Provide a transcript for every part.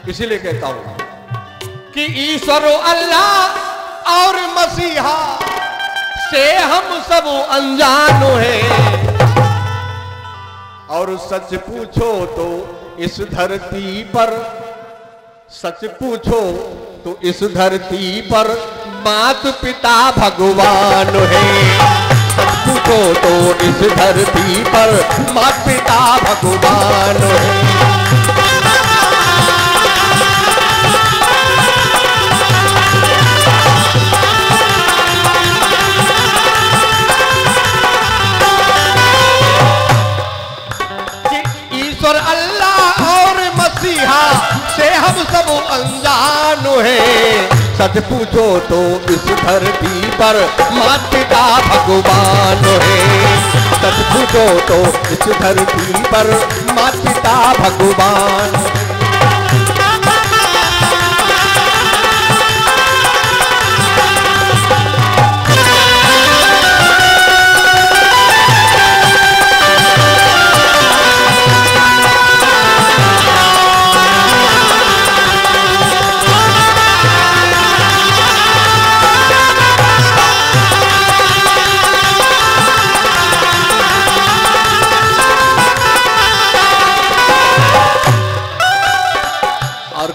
इसीलिए कहता हूं कि ईश्वर अल्लाह और मसीहा से हम सब अनजान हैं, और सच पूछो तो इस धरती पर, सच पूछो तो इस धरती पर मात पिता भगवान है। सच पूछो तो इस धरती पर मात पिता भगवान है। ईश्वर अल्लाह और मसीहा से हम सब अनजान हैं। सच पूछो तो इस धरती पर माता पिता भगवान है। सच पूछो तो इस धरती पर माता पिता भगवान।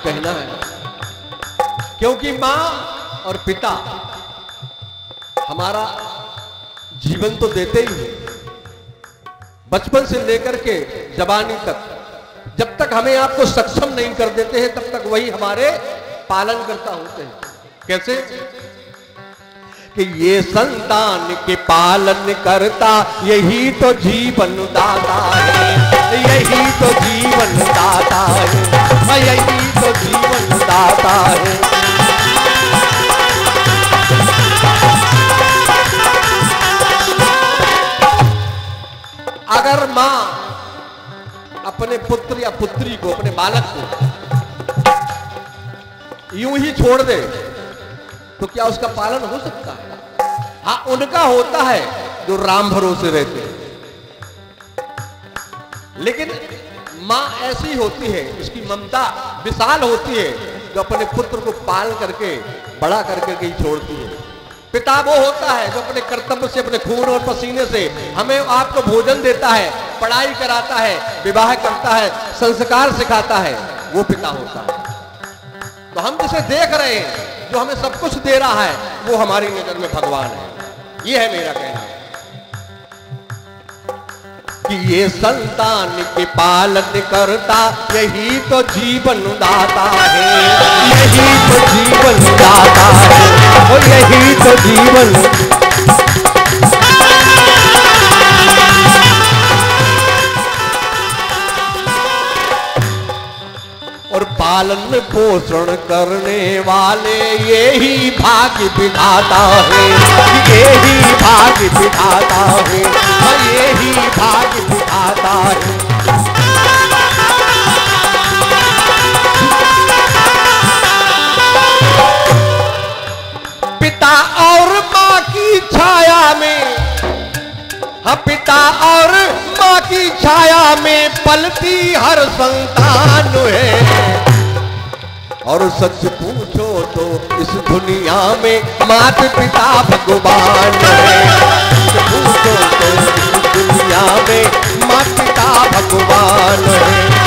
कहना है क्योंकि मां और पिता हमारा जीवन तो देते ही हैं, बचपन से लेकर के जवानी तक। जब तक हमें आपको सक्षम नहीं कर देते हैं तब तक वही हमारे पालन करता होते हैं। कैसे कि ये संतान के पालन करता यही तो जीवन दाता है, यही तो जीवन दाता है, यही तो जीवन दाता है। अगर मां अपने पुत्र या पुत्री को, अपने बालक को यूं ही छोड़ दे तो क्या उसका पालन हो सकता है? हाँ, उनका होता है जो राम भरोसे रहते हैं, लेकिन मां ऐसी होती है, उसकी ममता विशाल होती है, जो अपने पुत्र को पाल करके बड़ा करके ही छोड़ती है। पिता वो होता है जो अपने कर्तव्य से, अपने खून और पसीने से हमें आपको भोजन देता है, पढ़ाई कराता है, विवाह करता है, संस्कार सिखाता है, वो पिता होता है। तो हम जिसे देख रहे हैं, जो हमें सब कुछ दे रहा है, वो हमारी नजर में भगवान है। ये है मेरा कहना कि ये संतान के पालन करता यही तो जीवन दाता है, यही तो जीवन दाता है, और यही तो जीवन। और पालन पोषण करने वाले यही भाग्य विधाता है, यही भाग्य विधाता है, यही भाग्य विधाता है। पिता और माँ की छाया में, हाँ, पिता और माँ की छाया में पलती हर संतान है। और सच पूछो तो इस दुनिया में माता पिता भगवान है। सच पूछो तो इस दुनिया में माता पिता भगवान है।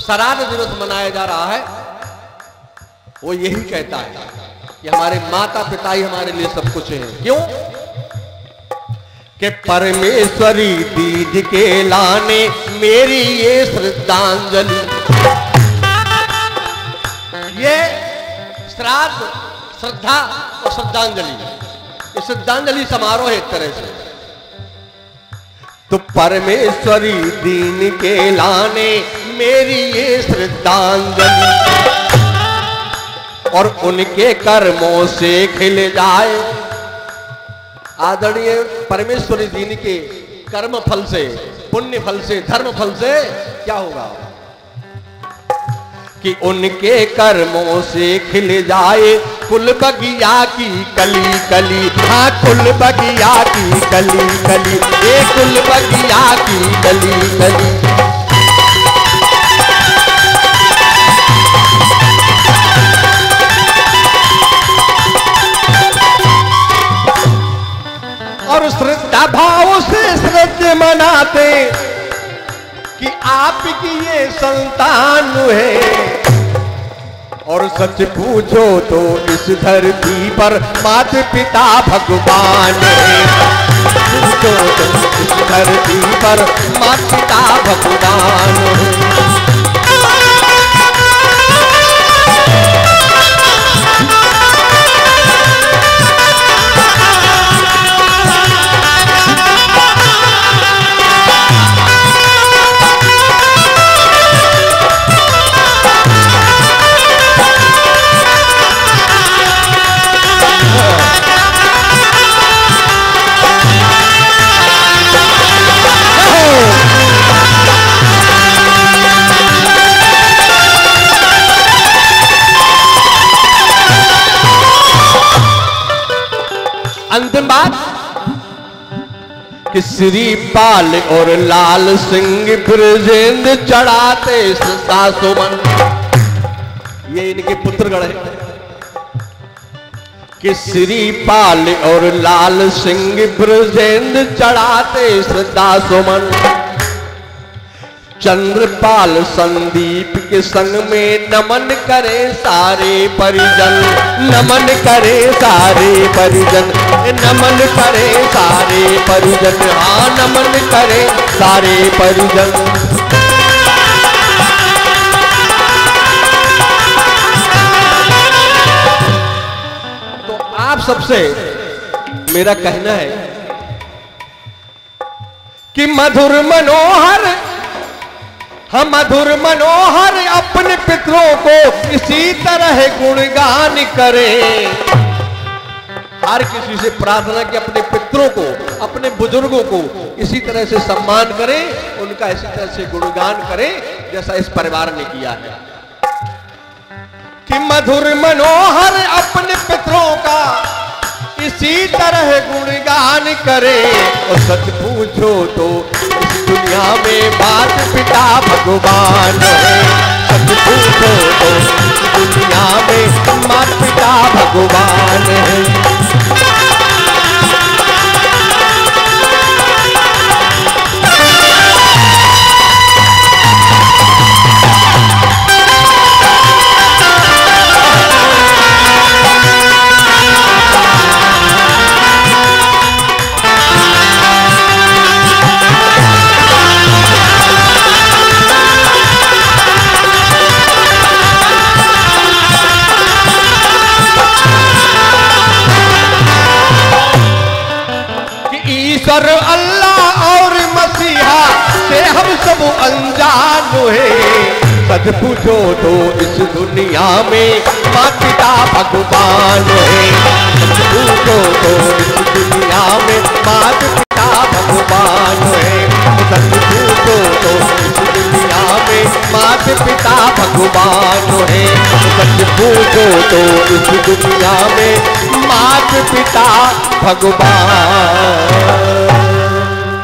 श्राद्ध दिवस मनाया जा रहा है, वो यही कहता है कि हमारे माता पिता ही हमारे लिए सब कुछ है। क्यों कि परमेश्वरी दीज के लाने मेरी ये श्रद्धांजलि। ये श्राद्ध, श्रद्धा और श्रद्धांजलि, ये श्रद्धांजलि समारोह एक तरह से। तो परमेश्वरी दीन के लाने मेरी ये श्रद्धांजलि, और उनके कर्मों से खिल जाए। आदरणीय परमेश्वरी दीन के कर्म फल से, पुण्य फल से, धर्म फल से क्या होगा कि उनके कर्मों से खिल जाए कुल बगिया की कली कली। हाँ, कुल बगिया की कली कली, ये कुल बगिया की कली कली। और श्रद्धा भाव से श्रद्धा मनाते कि आपकी ये संतान है। और सच पूछो तो इस धरती पर माता पिता भगवान है। पूछो तो इस धरती पर माता पिता भगवान है। अंतिम बात कि श्रीपाल और लाल सिंह ब्रजेंद्र चढ़ाते सुमन। ये इनके पुत्रगण है कि श्रीपाल और लाल सिंह ब्रजेंद्र चढ़ाते श्रद्धा सुमन। चंद्रपाल संदीप के संग में नमन करे सारे परिजन। नमन करे सारे परिजन, नमन करे सारे परिजन। हाँ, नमन करे सारे परिजन। तो आप सबसे मेरा कहना है कि मधुर मनोहर, हम मधुर मनोहर अपने पितरों को इसी तरह गुणगान करें। हर किसी से प्रार्थना कि अपने पितरों को, अपने बुजुर्गों को इसी तरह से सम्मान करें, उनका इसी तरह से गुणगान करें जैसा इस परिवार ने किया है। कि मधुर मनोहर अपने पितरों का इसी तरह गुणगान करे। और सच पूछो तो इस दुनिया में माता पिता भगवान है। सच पूछो तो इस दुनिया में माता पिता भगवान है। ईश्वर अल्लाह और मसीहा से हम सब अनजान है। सच पूछो तो इस दुनिया में माता पिता भगवान है। सच पूछो तो इस दुनिया में माता पिता भगवान है। सच पूछो तो इस दुनिया में माता पिता भगवान है। सच पूछो तो इस दुनिया में माता पिता भगवान।